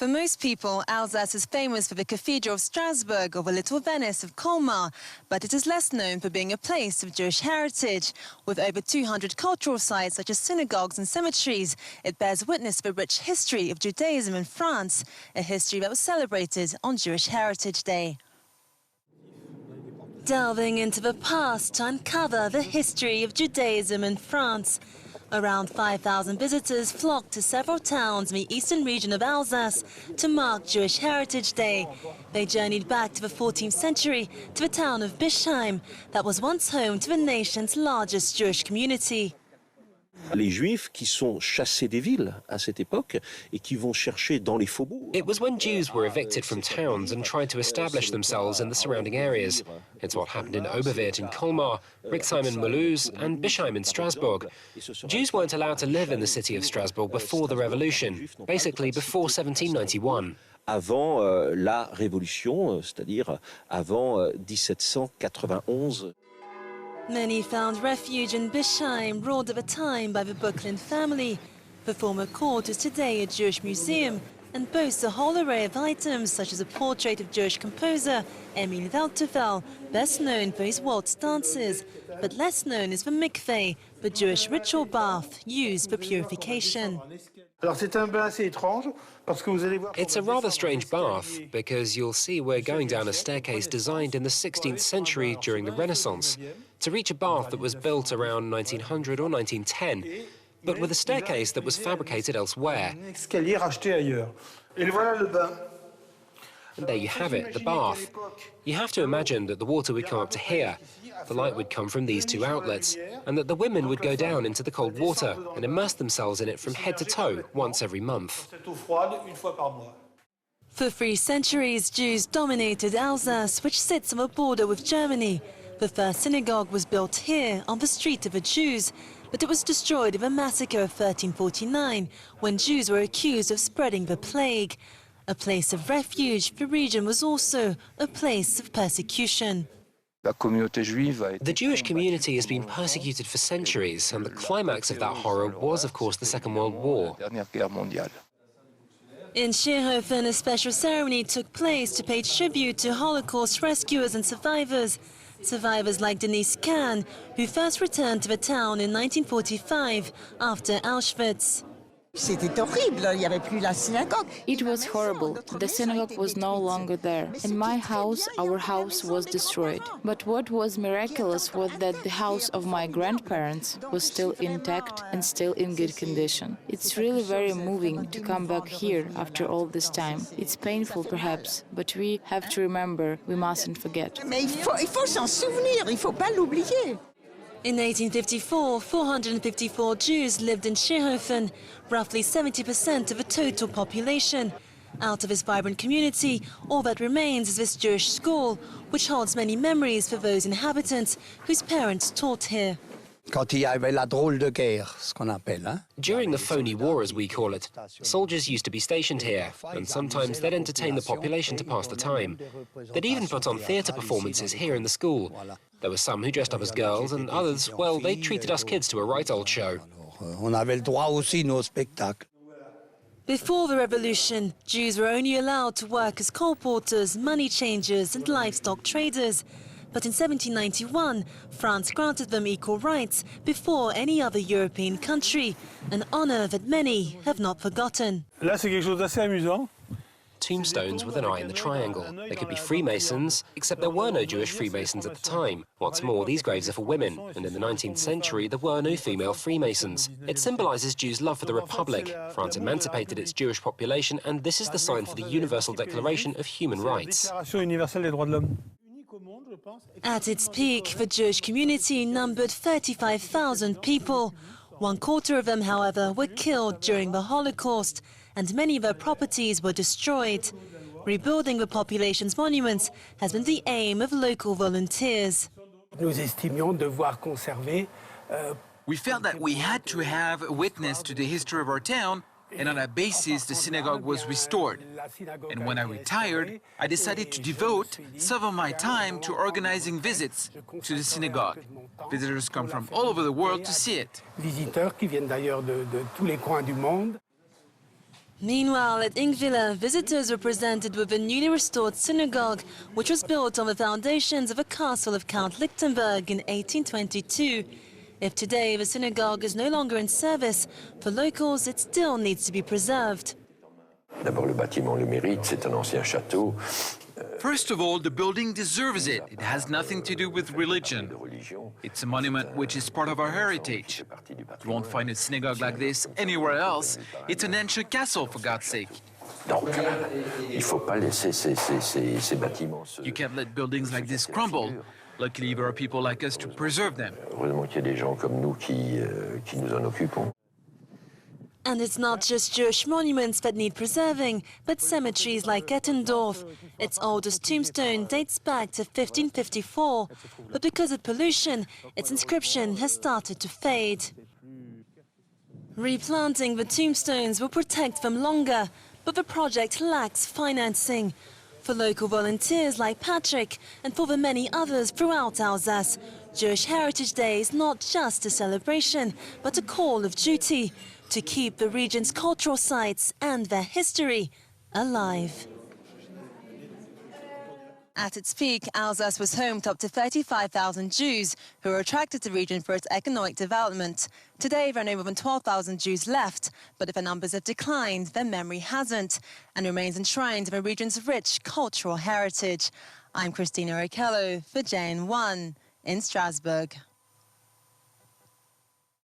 For most people, Alsace is famous for the Cathedral of Strasbourg or the Little Venice of Colmar, but it is less known for being a place of Jewish heritage. With over 200 cultural sites such as synagogues and cemeteries, it bears witness to the rich history of Judaism in France, a history that was celebrated on Jewish Heritage Day. Delving into the past to uncover the history of Judaism in France. Around 5,000 visitors flocked to several towns in the eastern region of Alsace to mark Jewish Heritage Day. They journeyed back to the 14th century to the town of Bischheim that was once home to the nation's largest Jewish community. Les Juifs qui sont chassés des villes à cette époque et qui vont chercher dans les faubourgs. It was when Jews were evicted from towns and tried to establish themselves in the surrounding areas. It's what happened in Horbourg-Wihr in Colmar, Rixheim in Mulhouse and Bischheim in Strasbourg. Jews weren't allowed to live in the city of Strasbourg before the revolution, basically before 1791. Avant la Révolution, c'est-à-dire avant 1791. Many found refuge in Bischheim, ruled at the time by the Bucklin family. The former court is today a Jewish museum and boasts a whole array of items such as a portrait of Jewish composer Emil Weltevel, best known for his waltz dances, but less known is the mikveh, the Jewish ritual bath used for purification. It's a rather strange bath because you'll see we're going down a staircase designed in the 16th century during the Renaissance to reach a bath that was built around 1900 or 1910, but with a staircase that was fabricated elsewhere. And there you have it, the bath. You have to imagine that the water would come up to here, the light would come from these two outlets, and that the women would go down into the cold water and immerse themselves in it from head to toe once every month. For 3 centuries, Jews dominated Alsace, which sits on the border with Germany. The first synagogue was built here, on the Street of the Jews, but it was destroyed in a massacre of 1349, when Jews were accused of spreading the plague. A place of refuge, the region was also a place of persecution. The Jewish community has been persecuted for centuries, and the climax of that horror was, of course, the Second World War. In Schierhofen, a special ceremony took place to pay tribute to Holocaust rescuers and survivors. Survivors like Denise Kahn, who first returned to the town in 1945 after Auschwitz. It was horrible. The synagogue was no longer there. In my house, our house was destroyed. But what was miraculous was that the house of my grandparents was still intact and still in good condition. It's really very moving to come back here after all this time. It's painful perhaps, but we have to remember, we mustn't forget. In 1854, 454 Jews lived in Schierhofen, roughly 70% of the total population. Out of this vibrant community, all that remains is this Jewish school, which holds many memories for those inhabitants whose parents taught here. During the phony war, as we call it, soldiers used to be stationed here, and sometimes they'd entertain the population to pass the time. They'd even put on theatre performances here in the school. There were some who dressed up as girls, and others, well, they treated us kids to a right old show. Before the revolution, Jews were only allowed to work as colporteurs, money changers and livestock traders. But in 1791, France granted them equal rights before any other European country, an honor that many have not forgotten. Tombstones with an eye in the triangle. They could be Freemasons, except there were no Jewish Freemasons at the time. What's more, these graves are for women, and in the 19th century there were no female Freemasons. It symbolizes Jews' love for the Republic. France emancipated its Jewish population, and this is the sign for the Universal Declaration of Human Rights. At its peak, the Jewish community numbered 35,000 people. 1/4 of them, however, were killed during the Holocaust, and many of their properties were destroyed. Rebuilding the population's monuments has been the aim of local volunteers. We felt that we had to have a witness to the history of our town, and on that basis the synagogue was restored. And when I retired, I decided to devote some of my time to organizing visits to the synagogue. Visitors come from all over the world to see it. Meanwhile, at Ingwiller, visitors were presented with a newly restored synagogue, which was built on the foundations of a castle of Count Lichtenberg in 1822. If today the synagogue is no longer in service, for locals it still needs to be preserved. D'abord, le bâtiment le mérite, c'est un ancien château. First of all, the building deserves it. It has nothing to do with religion. It's a monument which is part of our heritage. You won't find a synagogue like this anywhere else. It's an ancient castle, for God's sake. Donc, il ne faut pas laisser ces bâtiments se... You can't let buildings like this crumble. Luckily, there are people like us to preserve them. Heureusement qu'il y a des gens comme nous qui nous en occupons. And it's not just Jewish monuments that need preserving, but cemeteries like Ettendorf. Its oldest tombstone dates back to 1554, but because of pollution, its inscription has started to fade. Replanting the tombstones will protect them longer, but the project lacks financing. For local volunteers like Patrick and for the many others throughout Alsace, Jewish Heritage Day is not just a celebration, but a call of duty to keep the region's cultural sites and their history alive. At its peak, Alsace was home to up to 35,000 Jews who were attracted to the region for its economic development. Today, there are no more than 12,000 Jews left, but if their numbers have declined, their memory hasn't, and remains enshrined in the region's rich cultural heritage. I'm Christina Okello for JN1 in Strasbourg.